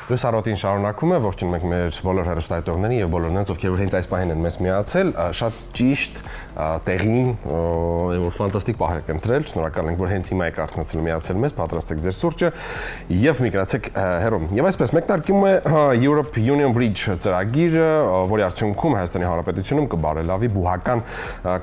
Լույս առօրին շարունակում է, ողջունում ենք մեր բոլոր հեռուստադիտողներին եւ բոլոր նրանց, ովքեր հենց այս պահին են մեզ միացել, շատ ճիշտ տեղին, որ ֆանտաստիկ պահ եք ընտրել, շնորհակալ ենք, որ հենց հիմա եք արթնացել միացել մեզ, պատրաստեք ձեր սուրճը եւ միգրացեք հեռում։ Եվ այսպես մեկնարկում է Europe Union Bridge ծրագիրը, որի արդյունքում Հայաստանի Հանրապետությունում կբարելավի բուհական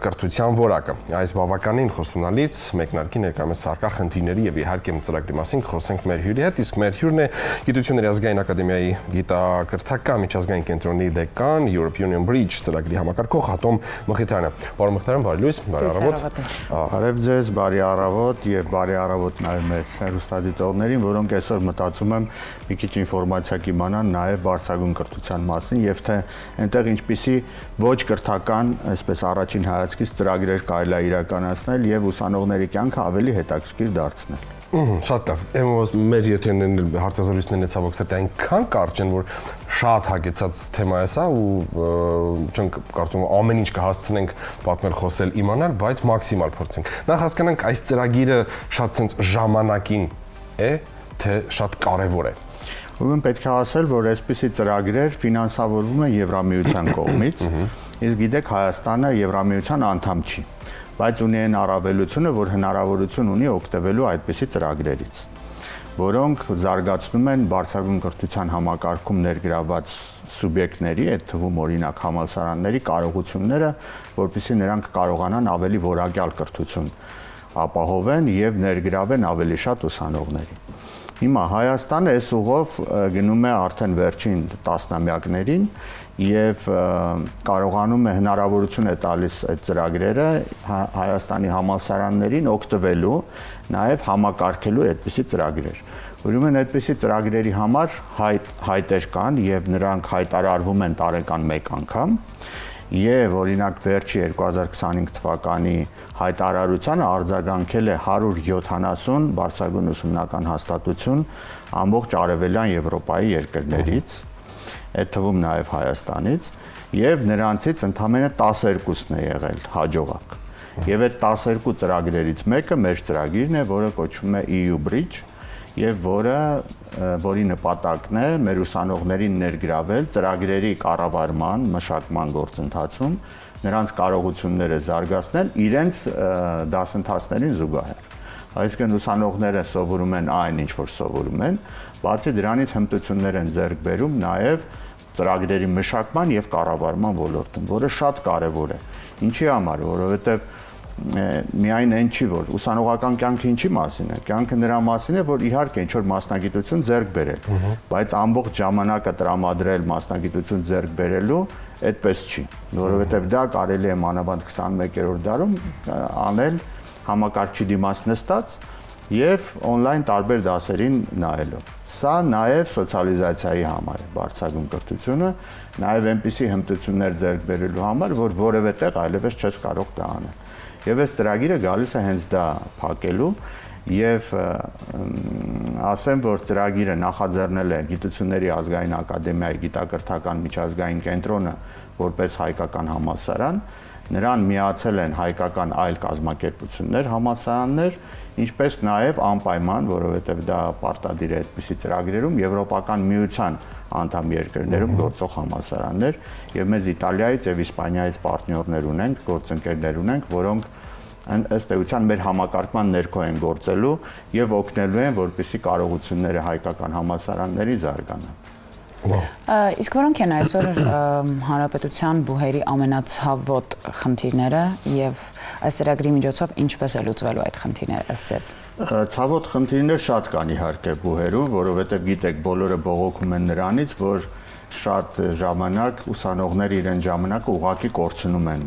կրթության որակը։ Այս բավականին խոստումնալից մեկնարկի ներկայումս սարկա խնդիրների եւ իհարկե ծրագրի մասին խոսենք մեր հյուրի հետ, իսկ մեր հյուրն է Գիտությունների ազգային ակադեմիայի գիտակրթական միջազգային կենտրոնի դեկան Europe Union Bridge ծրագրի համակարգող Ատոմ Մխիթարյանը։ Պարոն Մխիթարյան, բարի լույս, բարի առավոտ։ Բարև ձեզ, բարի առավոտ եւ բարի առավոտ նաեւ մեր հեռուստադիտողներին, որոնք այսօր մտածում եմ մի քիչ ինֆորմացիա կիմանան նաեւ բարձրագույն կրթության մասին եւ թե այնտեղ ինչպիսի ոչ կրթական, այսպես առաջին հայացքից ծրագրեր կարելի է իրականացնել եւ ուսանողների կյանքը ավելի հետաքրքիր դարձնել։ Շատ լավ։ Մեր եթերն հարցազրույցներն ցավոք սրտի այնքան կարճ են, որ շատ հագեցած թեմա է սա ու չենք կարծում ամեն ինչ կհասցնենք պատմել, խոսել, իմանալ, բայց մաքսիմալ փորձենք։ Նախ հասկանանք այս ծրագիրը շատ ցենց ժամանակին է, թե շատ կարևոր է։ Ուրեմն պետք է ասել, որ այսպիսի ծրագրեր ֆինանսավորվում են Եվրամիության կողմից, իսկ գիտեք Հայաստանը Եվրամիության անդամ չի, բայց ունի այն առավելությունը, որ հնարավորություն ունի օգտվելու այդպիսի ծրագրերից, որոնք զարգացնում են բարձրագույն կրթության համակարգում ներգրավված սուբյեկտների, այդ թվում օրինակ համալսարանների կարողությունները, որպեսզի նրանք կարողանան ավելի որակյալ կրթություն ապահովեն եւ ներգրավեն ավելի շատ ուսանողների։ Հիմա Հայաստանը այս ուղով գնում է արդեն վերջին տասնամյակներին եւ կարողանում է հնարավորություն է տալիս այդ ծրագրերը Հայաստանի համալսարաններին օգտվելու, նաեւ համակարգելու այդպիսի ծրագրեր։ Ուրեմն այդպիսի ծրագրերի համար հայտեր կան եւ նրանք հայտարարվում են տարեկան մեկ անգամ եւ օրինակ վերջի 2025 թվականի հայտարարությանը արձագանքել է 170 բարձրագույն ուսումնական հաստատություն ամբողջ արևելյան Եվրոպայի երկրներից, այդ թվում նաեւ Հայաստանից, եւ նրանցից ընդամենը 12-ն է եղել հաջողակ։ Եվ այդ 12 ծրագրերից մեկը մեր ծրագիրն է, որը կոչվում է EU Bridge, եւ որի նպատակն է մեր ուսանողներին ներգրավել ծրագրերի կառավարման, մշակման գործընթացում, նրանց կարողությունները զարգացնել իրենց դասընթացներին զուգահեռ։ Այսինքն ուսանողները սովորում են այն, ինչ որ սովորում են, բացի դրանից հմտություններ են ձեռք բերում նաեւ ծրագրերի մշակման եւ կառավարման ոլորտում, որը շատ կարեւոր է։ Ինչի համար, որովհետեւ միայն այն չի, որ ուսանողական կյանքը ինչի մասին է, կյանքը նրա մասին է, որ իհարկե ինչ որ մասնագիտություն ձեռք բերել, բայց ամբողջ ժամանակը տրամադրել մասնագիտություն ձեռք բերելու այդպես չի, որովհետև դա կարելի է մանավանդ 21-րդ դարում անել համակարգչի դիմաց նստած եւ on-line տարբեր դասերին նայելով։ Սա նաեւ սոցիալիզացիայի համար է բարձրագույն կրթությունը, նաեւ այնպիսի հմտություններ ձեռք բերելու համար, որ որևէ տեղ այլևս չես կարող դա անել։ Եվ այս ծրագիրը գալիս է հենց դա փակելու եւ ասեմ, որ ծրագիրը նախաձեռնել է Գիտությունների ազգային ակադեմիայի գիտակրթական միջազգային կենտրոնը որպես հայկական համալսարան, նրան միացել են հայկական այլ կազմակերպություններ, համալսարաններ, ինչպես նաեւ անպայման, որովհետեւ դա պարտադիր է այդպիսի ծրագրերում Եվրոպական միության անդամ երկրներում գործող համալսարաններ եւ մեզ Իտալիայից եւ Իսպանիայից պարտներներ ունենք, գործընկերներ ունենք, որոնք ըստ էության մեր համակարգման ներքո են գործելու եւ օգնելու են, որպեսզի կարողությունները հայկական համալսարանների զարգանան։ Իսկ որոնք են այսօր հանրապետության բուհերի ամենացավոտ խնդիրները եւ այս ծրագրի միջոցով ինչպես է լուծվելու այդ խնդիրները ըստ ձեզ։ Ցավոտ խնդիրներ շատ կան իհարկե բուհերում, որովհետեւ գիտեք բոլորը բողոքում են նրանից, որ շատ ժամանակ ուսանողները իրեն ժամանակը ուղղակի կորցնում են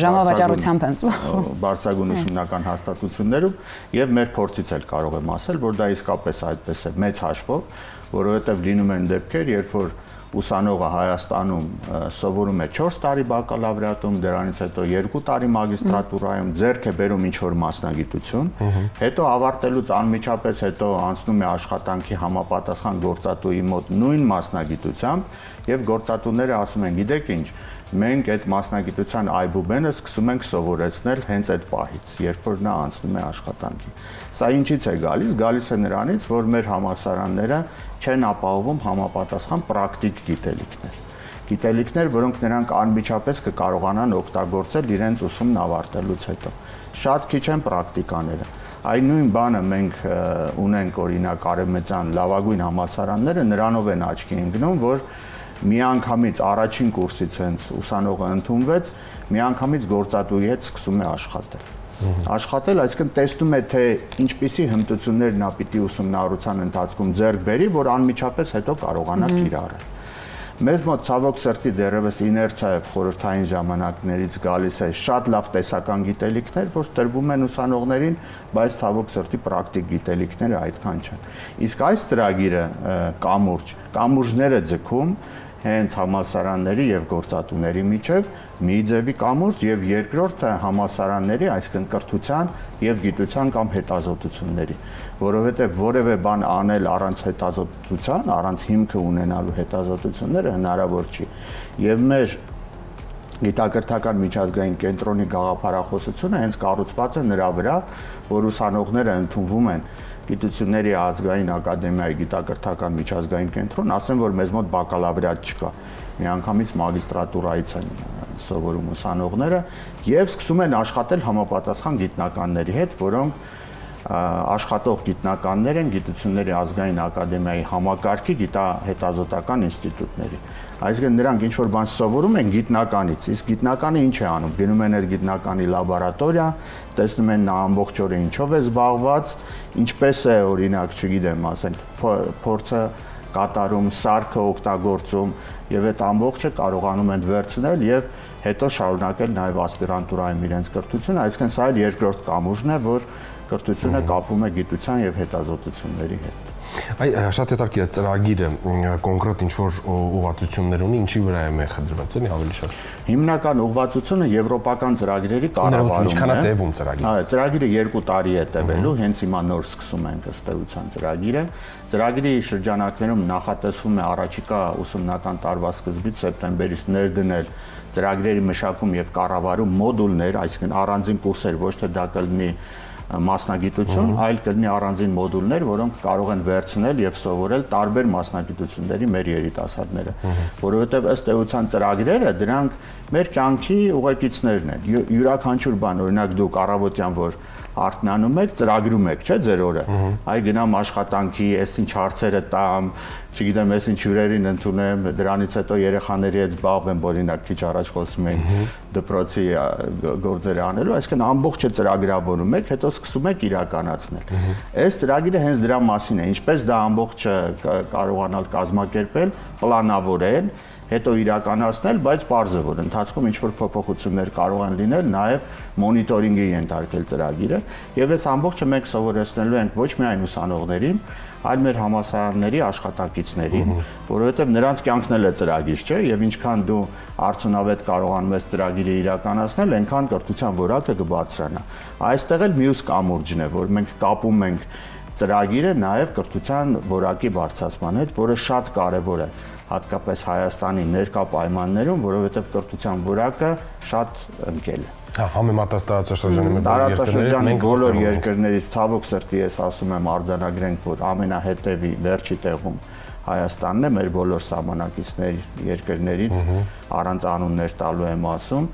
ժամավաճառությամբ են զբաղվում բարձրագույն ուսումնական հաստատություններում եւ մեր փորձից էլ կարող եմ ասել, որ դա իսկապես այդպես է մեծ հաշվով, որովհետեւ լինում են դեպքեր, երբ որ ուսանողը Հայաստանում սովորում է 4 տարի բակալավրիատում, դրանից հետո 2 տարի մագիստրատուրայում, ձեռք է բերում ինչ-որ մասնագիտություն, հետո ավարտելուց անմիջապես հետո անցնում է աշխատանքի համապատասխան գործատուի մոտ նույն մասնագիտությամբ եւ գործատուները ասում են, գիտեք ինչ, մենք այդ մասնագիտության այբուբենը սկսում ենք սովորեցնել հենց այդ պահից, երբ որ նա անցնում է աշխատանքի։ Սա ինչից է գալիս։ Գալիս է նրանից, որ մեր համալսարանները չեն ապահովում համապատասխան պրակտիկ գիտելիքներ, որոնք նրանք անմիջապես կկարողանան օգտագործել իրենց ուսումն ավարտելուց հետո։ Շատ քիչ են պրակտիկաները։ Այն նույն բանը մենք ունենք օրինակ արևմտյան լավագույն համալսարանները, նրանով են աչքի ընկնում, որ միանգամից առաջին կուրսից հենց ուսանողը ընդունվեց, միանգամից գործատուի հետ սկսում է աշխատել, այսինքն տեսնում է, թե ինչպիսի հմտություններ նա պիտի ուսումնառության ընթացքում ձեռք բերի, որ անմիջապես հետո կարողանա կիրառել։ Մեզ մոտ ցավոք սրտի դեռևս իներցիայով խորհրդային ժամանակներից գալիս է շատ լավ տեսական գիտելիքներ, որ տրվում են ուսանողներին, բայց ցավոք սրտի պրակտիկ գիտելիքները այդքան չեն։ Իսկ այս ծրագիրը կամուրջները ձգում հենց համալսարանների եւ գործատուների միջև մի ձևի կամուրջ եւ երկրորդը համալսարանների, այսինքն կրթության եւ գիտության կամ հետազոտությունների, որովհետեւ որևէ բան անել առանց հետազոտության, առանց հիմքը ունենալու հետազոտությունները հնարավոր չի։ Եվ մեր գիտակրթական միջազգային կենտրոնի գաղափարախոսությունը հենց կառուցված է նրա վրա, որ ուսանողները ընդունվում են Գիտությունների ազգային ակադեմիայի գիտակրթական միջազգային կենտրոն, ասեմ, որ մեզ մոտ բակալավրիատ չկա։ Միանգամից մագիստրատուրայից են սովորում ուսանողները եւ սկսում են աշխատել համապատասխան գիտնականների հետ, որոնք աշխատող գիտնականներ են Գիտությունների ազգային ակադեմիայի համակարգի գիտահետազոտական ինստիտուտների։ Այսինքն նրանք ինչ որ բան սովորում են գիտնականից, իսկ գիտնականը ինչ է անում։ Գնում են այդ գիտնականի լաբորատորիա, տեսնում են նա ամբողջ օրը ինչով է զբաղված, ինչպես է օրինակ, չգիտեմ, ասենք, փորձը կատարում, սարքը օգտագործում եւ այդ ամբողջը կարողանում են վերցնել եւ հետո շարունակել նաեւ ասպիրանտուրայում իրենց կրթությունը, այսինքն սա էլ երկրորդ կամուրջն է, որ կրթությունը կապում է գիտության եւ հետազոտությունների հետ։ Շատ հետաքրքիր է ծրագիրը կոնկրետ ինչ-որ ուղղվածություններ ունի, ինչի վրա է մեղադրված, էլի ավելի շատ։ Հիմնական ուղղվածությունը եվրոպական ծրագրերի կառավարումն է։ Ինչքան է տևում ծրագիրը։ Ծրագիրը 2 տարի է տևելու, հենց հիմա նոր սկսում ենք ըստ էության ծրագիրը։ Ծրագրի շրջանակներում նախատեսվում է առաջիկա ուսումնական տարվա սկզբից սեպտեմբերից ներդնել ծրագրերի մշակում եւ կառավարում մոդուլներ, այսինքն առանձին կուրսեր, ոչ թե դա կլինի մասնագիտություն, այլ կլինի առանձին մոդուլներ, որոնք կարող են վերցնել եւ սովորել տարբեր մասնագիտությունների մեր երիտասարդները, որովհետեւ ըստ էության ծրագրերը դրանք մեր կյանքի ուղեկիցներն են։ Յուրաքանչյուր բան, օրինակ դուք առավոտյան որ արթնանում եք, ծրագրում եք, չէ՞, ձեր օրը։ Այ գնամ աշխատանքի, այս ինչ հարցերը տամ, չգիտեմ, այս ինչ հյուրերին ընդունեմ, դրանից հետո երեխաների հետ զբաղվեմ, օրինակ քիչ առաջ խոսում ենք դպրոցի գործերը անելու, այսինքն ամբողջը ծրագրավորում եք, հետո սկսում եք իրականացնել։ Այս ծրագիրը հենց դրա մասին է, ինչպես դա ամբողջը կարողանալ կազմակերպել, պլանավորել, հետո իրականացնել, բայց պարզ է, որ ընթացքում ինչ-որ փոփոխություններ կարող են լինել, նաև մոնիտորինգի ենթարկել ծրագիրը, եւ այս ամբողջը մենք սովորեցնելու ենք ոչ միայն ուսանողներին, այլ մեր համալսարանների աշխատակիցներին, որովհետեւ նրանց կյանքն էլ է ծրագիր, չէ, եւ ինչքան դու արդյունավետ կարողանում ես ծրագիրը իրականացնել, այնքան կրթության որակը կբարձրանա։ Այստեղ էլ մյուս կամուրջն է, որ մենք կապում ենք ծրագիրը նաև կրթության որակի բարձրացման հետ, որը շատ կարեւոր է հատկապես Հայաստանի ներկա պայմաններում, որովհետև կրթության որակը շատ ընկել է։ Համեմատած տարածաշրջանի բոլոր երկրներից ցավոք սրտի ես ասում եմ արձանագրենք, որ ամենահետևի վերջի տեղում Հայաստանն է, մեր բոլոր սահմանակիցների երկրներից առանց անուններ տալու եմ ասում,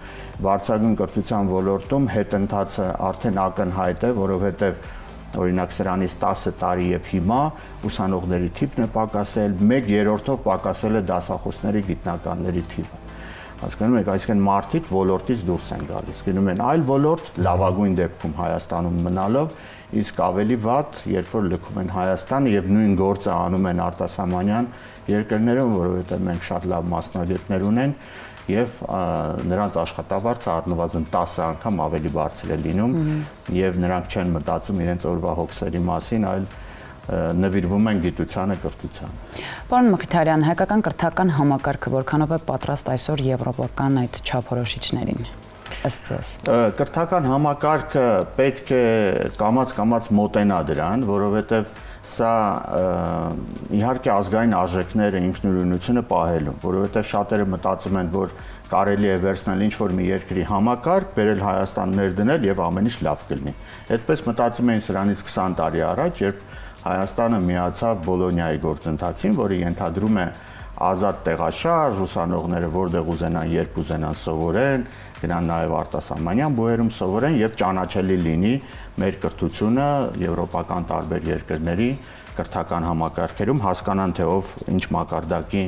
բարձրագույն կրթության ոլորտում հետընթացը արդեն ակնհայտ է, որովհետև օրինակ սրանից 10 տարի եւ հիմա ուսանողների թիվն է պակասել, 1/3-ով պակասել է դասախոսների գիտնականների թիվը։ Հասկանում եք, այսինքն մարդիկ ոլորտից դուրս են գալիս, գնում են այլ ոլորտ, լավագույն դեպքում Հայաստանում մնալով, իսկ ավելի վատ, երբ որ լքում են Հայաստանը եւ նույն գործը անում են արտասահմանյան երկրներում, որովհետեւ մենք շատ լավ մասնագետներ ունենք եւ նրանց աշխատավարձը առնվազն 10 անգամ ավելի բարձր է լինում եւ նրանք չեն մտածում իրենց օրվա հոգսերի մասին, այլ նվիրվում են գիտությանը, կրթությանը։ Պարոն Մխիթարյան, հայկական կրթական համակարգը որքանով է պատրաստ այսօր եվրոպական այդ չափորոշիչներին։ Ըստ ձեզ։ Կրթական համակարգը պետք է կամաց մոտենա դրան, որովհետեւ սա իհարկե ազգային արժեքները ինքնուրույնությունը պահելու, որովհետև շատերը մտածում են, որ կարելի է վերցնել ինչ-որ մի երկրի համակարգ, բերել Հայաստան ներդնել եւ ամեն ինչ լավ կլինի։ Այդպես մտածում էին սրանից 20 տարի առաջ, երբ Հայաստանը միացավ Բոլոնիայի գործընթացին, որը ենթադրում է ազատ տեղաշարժ, ուսանողները որտեղ ուզենան, երբ ուզենան սովորեն, գնան նաև արտասահմանյան բուհերում սովորեն եւ ճանաչելի լինի մեր կրթությունը եվրոպական տարբեր երկրների կրթական համակարգերում, հասկանան թե ով ինչ մակարդակի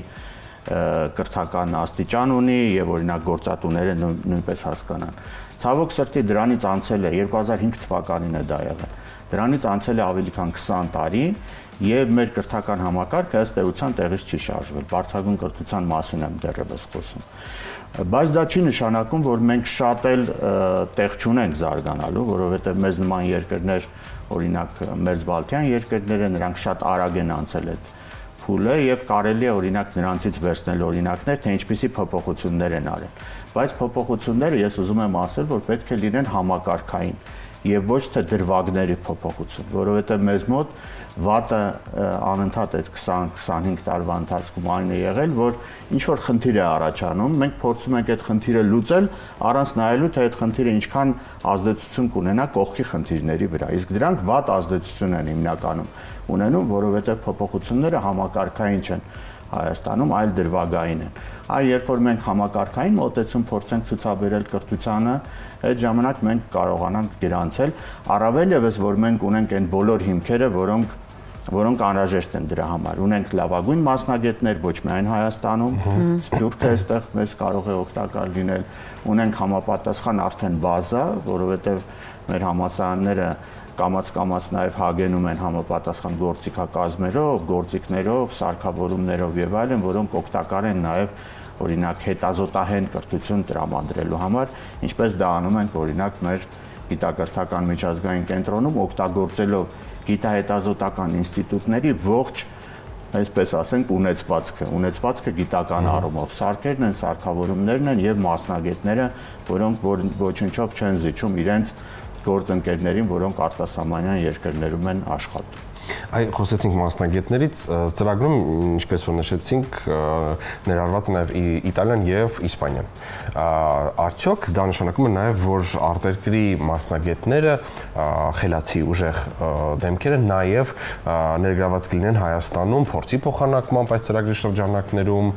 կրթական աստիճան ունի եւ օրինակ գործատուները նույնպես հասկանան։ Ցավոք սրտի դրանից անցել է 2005 թվականին է դա եղել։ Դրանից անցել է ավելի քան 20 տարի եւ մեր կրթական համակարգը ըստ էության տեղից չի շարժվել։ Բարձրագույն կրթության մասին եմ դեռևս խոսում։ Բայց դա չի նշանակում, որ մենք շատ էլ տեղ չունենք զարգանալու, որովհետեւ մեզ նման երկրներ, օրինակ Մերձբալթյան երկրները, նրանք շատ արագ են անցել այդ փուլը եւ կարելի է օրինակ նրանցից վերցնել օրինակներ, թե ինչպիսի փոփոխություններ են արել։ Բայց փոփոխությունները ես ուզում եմ ասել, որ պետք է լինեն համակարգային եւ ոչ թե դրվագների փոփոխություն, որովհետեւ մեզ մոտ վատը անընդհատ այդ 20-25 տարվա ընթացքում այն է եղել, որ ինչ որ խնդիր է առաջանում, մենք փորձում ենք այդ խնդիրը լուծել, առանց նայելու թե այդ խնդիրը ինչքան ազդեցություն կունենա կողքի խնդիրների վրա։ Իսկ դրանք վատ ազդեցություն են հիմնականում ունենում, որովհետեւ փոփոխությունները համակարգային չեն Հայաստանում, այլ դրվագային են։ Երբ որ մենք համակարգային մոտեցում փորձենք ցուցաբերել կրթությանը, այդ ժամանակ մենք կարողանանք գրանցել, առավել եւս որ մենք ունենք այն բոլոր հիմքերը, որոնք անհրաժեշտ են դրա համար։ Ունենք լավագույն մասնագետներ ոչ միայն Հայաստանում, Սփյուռքը այստեղ մեզ կարող է օգտակար լինել, ունենք համապատասխան արդեն բազա, որովհետեւ մեր համալսարանները կամաց նաև հագենում են համապատասխան գործիքակազմերով, գործիքներով, սարքավորումներով եւ այլն, որոնք օգտակար են նաև օրինակ հետազոտահեն կրթություն տրամադրելու համար, ինչպես դա անում ենք օրինակ մեր գիտակրթական միջազգային կենտրոնում, օգտագործելով գիտահետազոտական ինստիտուտների ողջ, այսպես ասենք, ունեցվածքը գիտական առումով, սարքերն են, սարքավորումներն են եւ մասնագետները, որոնք ոչնչով չեն զիջում իրենց գործընկերներին, որոնք արտասահմանյան երկրներում են աշխատում։ Խոսեցինք մասնագետներից, ծրագրում, ինչպես որ նշեցինք, ներառված է նաև Իտալիան եւ Իսպանիան։ Արդյոք դա նշանակում է նաև, որ արտերկրի մասնագետները, խելացի ուժեղ դեմքերը նաև ներգրաված կլինեն Հայաստանում փորձի փոխանակմամբ այս ծրագրի շրջանակներում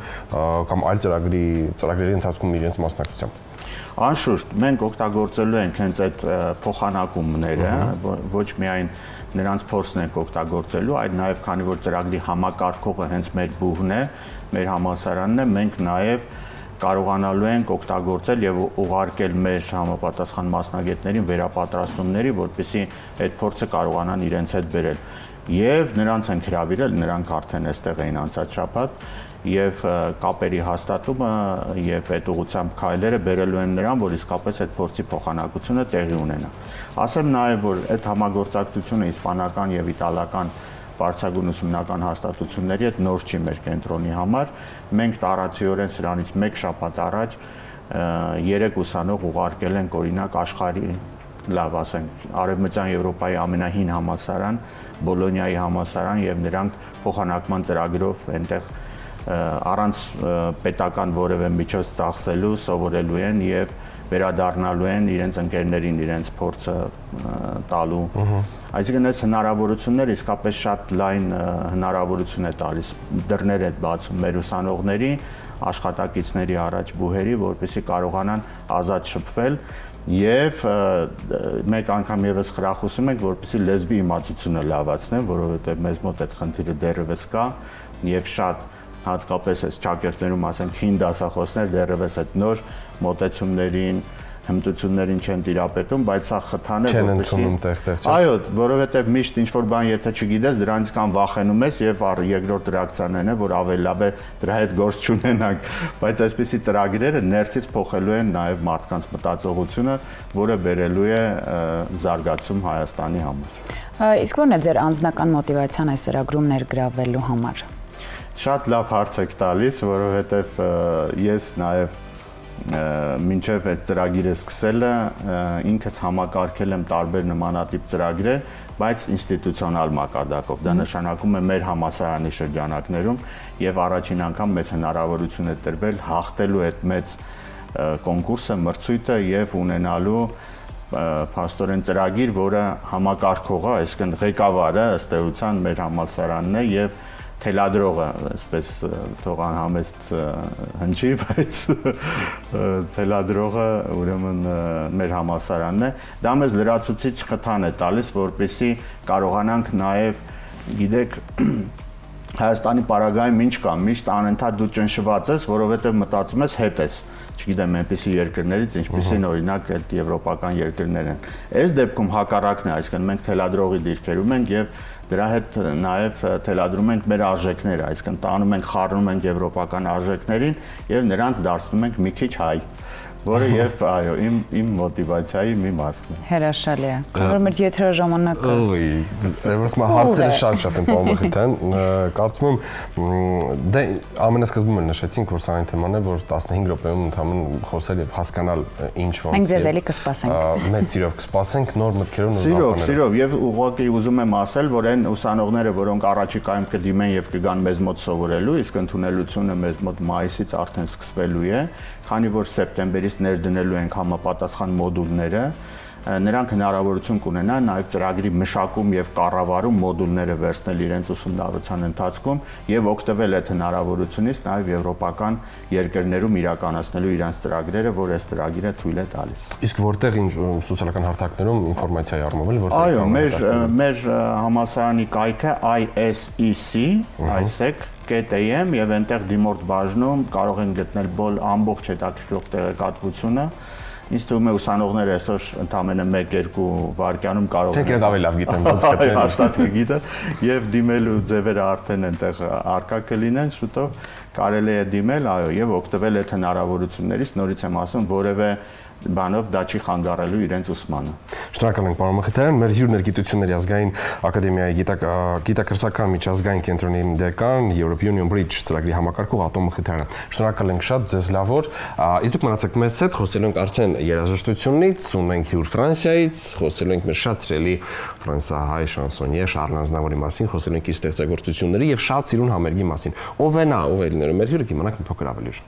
կամ այլ ծրագրերի ընթացքում իրենց մասնակցությամբ։ Անշուշտ, մենք օգտագործելու ենք հենց այդ փոխանակումները, ոչ միայն նրանց փորձն ենք օգտագործելու, այլ նաև քանի որ ծրագրի համակարգողը հենց մեր բուհն է, մեր համալսարանն է, մենք նաև կարողանալու ենք օգտագործել եւ ուղարկել մեր համապատասխան մասնագետներին վերապատրաստումների, որպեսզի այդ փորձը կարողանան իրենց հետ բերել։ Եվ նրանց են հրավիրել, նրանք արդեն այստեղ էին անցած շաբաթ, եւ կապերի հաստատումը եւ այդ ուղղությամբ քայլերը բերելու են նրան, որ իսկապես այդ փորձի փոխանակությունը տեղի ունենա։ Ասեմ նաեւ, որ այդ համագործակցությունը իսպանական եւ իտալական բարձրագույն ուսումնական հաստատությունների հետ նոր չի մեր կենտրոնի համար։ Մենք տարածիորեն սրանից 1 շաբաթ առաջ 3 ուսանող ուղարկել ենք օրինակ աշխարհի լավ ասենք Արևմտյան Եվրոպայի ամենահին համալսարան, Բոլոնիայի համալսարան եւ նրանք փոխանակման ծրագրով այնտեղ առանց պետական որևէ միջոց ծախսելու սովորելու են եւ վերադառնալու են իրենց ընկերներին իրենց փորձը տալու։ Այսինքն այս հնարավորությունները իսկապես շատ լայն հնարավորություն է տալիս, դռներ է բացում մեր ուսանողների, աշխատակիցների առաջ բուհերի, որպեսզի կարողանան ազատ շփվել եւ մեկ անգամ եւս խրախուսում ենք, որպեսզի լեզվի իմացությունը լավացնեն, որովհետեւ մեզ մոտ այդ խնդիրը դեռևս կա եւ շատ հատկապես այս ճակերտներում ասենք հին դասախոսներ դեռևս այդ նոր մոտեցումներին, հմտություններին չեն տիրապետում, բայց սա խթան է, որպեսզի այո, որովհետև միշտ ինչ որ բան եթե չգիտես, դրանից կամ վախենում ես եւ երկրորդ ռեակցիան այն է, որ ավելի լավ է դրա հետ գործ չունենանք, բայց այսպիսի ծրագրերը ներսից փոխելու են նաեւ մարդկանց մտածողությունը, որը բերելու է զարգացում Հայաստանի համար։ Իսկ ո՞րն է ձեր անձնական մոտիվացիան այս ծրագրում ներգրավվելու համար։ Շատ լավ հարց եք տալիս, որովհետև ես նաև մինչև այդ ծրագիրը սկսելը ինքս համակարգել եմ տարբեր նմանատիպ ծրագրեր, բայց ինստիտուցիոնալ մակարդակով։ Դա նշանակում է մեր համալսարանի շրջանակներում եւ առաջին անգամ մեծ հնարավորություն է տրվել հաղթելու այդ մեծ կոնկուրսը, մրցույթը եւ ունենալու փաստորեն ծրագիր, որը համակարգողը, այսինքն ղեկավարը ըստ էության մեր համալսարանն է եւ թելադրողը, այսպես թող անհամեստ հնչի, բայց թելադրողը ուրեմն մեր համալսարանն է։ Դա մեզ լրացուցիչ խթան է տալիս, որպեսզի կարողանանք նաև, գիտեք, Հայաստանի պարագայում ինչ կա, միշտ անընդհատ դու ճնշված ես, որովհետև մտածում ես հետ ես, չգիտեմ, այնպիսի երկրներից, ինչպիսին օրինակ այդ եվրոպական երկրներ են։ Այս դեպքում հակառակն է, այսինքն մենք թելադրողի դիրքերում ենք եւ դրա հետ նաև թելադրում ենք մեր արժեքները, այսինքն տանում ենք, խառնում ենք եվրոպական արժեքներին եւ նրանց դարձնում ենք մի քիչ հայ, որը եւ այո, իմ մոտիվացիայի մի մասն է։ Հրաշալի է։ Որ մեր եթերը ժամանակը։ Դեռս մա հարցերը շատ են Պարոն կարծում եմ դե ամենասկզբում էլ նշեցինք, որ սա այն թեման է, որ 15 րոպեում ընդհանրապես խոսել եւ հասկանալ ինչ ոնց։ Մենք ձեզ էլի կսպասենք։ Մեծ սիրով կսպասենք նոր մտքերով, նոր բաներով։ Սիրով եւ ուղղակի ուզում եմ ասել, որ այն ուսանողները, որոնք առաջիկայում կդիմեն եւ կգան մեզ մոտ սովորելու, իսկ ընդունելությունը մեզ մոտ մայիսից արդեն սկսվելու է, քանի որ սեպտեմբերից ներդնելու ենք համապատասխան մոդուլները, նրանք հնարավորություն կունենան նաև ծրագրի մշակում եւ կառավարում մոդուլները վերցնել իրենց ուսումնառության ընթացքում եւ օգտվել այդ հնարավորությունից նաև եվրոպական երկրներում իրականացնելու իրենց ծրագրերը, որ այս ծրագիրը թույլ է տալիս։ Իսկ որտեղ ինչ սոցիալական հարթակներում ինֆորմացիա առնվել, որտեղ։ Այո, մեր համալսարանի կայքը isec.am եւ այնտեղ դիմորդ բաժնում կարող են գտնել ամբողջ հետաքրքրող տեղեկատվությունը։ Ինձ թվում է ուսանողները այսօր ընդամենը 1-2 վայրկյանում կարող են։ Չենք ավելի լավ գիտեն ոնց գտնել։ Հաստատ գիտը եւ դիմելու ձևերը արդեն այնտեղ արկա կլինեն, շուտով կարելի է դիմել, այո, եւ օգտվել այդ հնարավորություններից, նորից եմ ասում, որևէ բանով դա չի խանգարելու իրենց ուսմանը։ Շնորհակալ ենք պարոն Մխիթարյան, մեր հյուրներ Գիտությունների ազգային ակադեմիայի գիտակրթական միջազգային կենտրոնի դեկան, Europe Union Bridge ծրագրի համակարգող Ատոմ Մխիթարյանը։ Շնորհակալ ենք շատ, ձեզ լավ օր։ Իսկ դուք մնացեք մեզ հետ, խոսելու ենք արդեն երաժշտությունից, ունենք հյուր Ֆրանսիայից, խոսելու ենք մեր շատ սիրելի ֆրանսահայ շանսոնյե Շարլ Ազնավուրի մասին, խոսելու ենք իր ստեղծագործությունների եւ շատ սիրուն համերգի մասին։ Ով է նա, ով է լինելու մեր հյուրը, կիմանանք մի փոքր ավելի ուշ։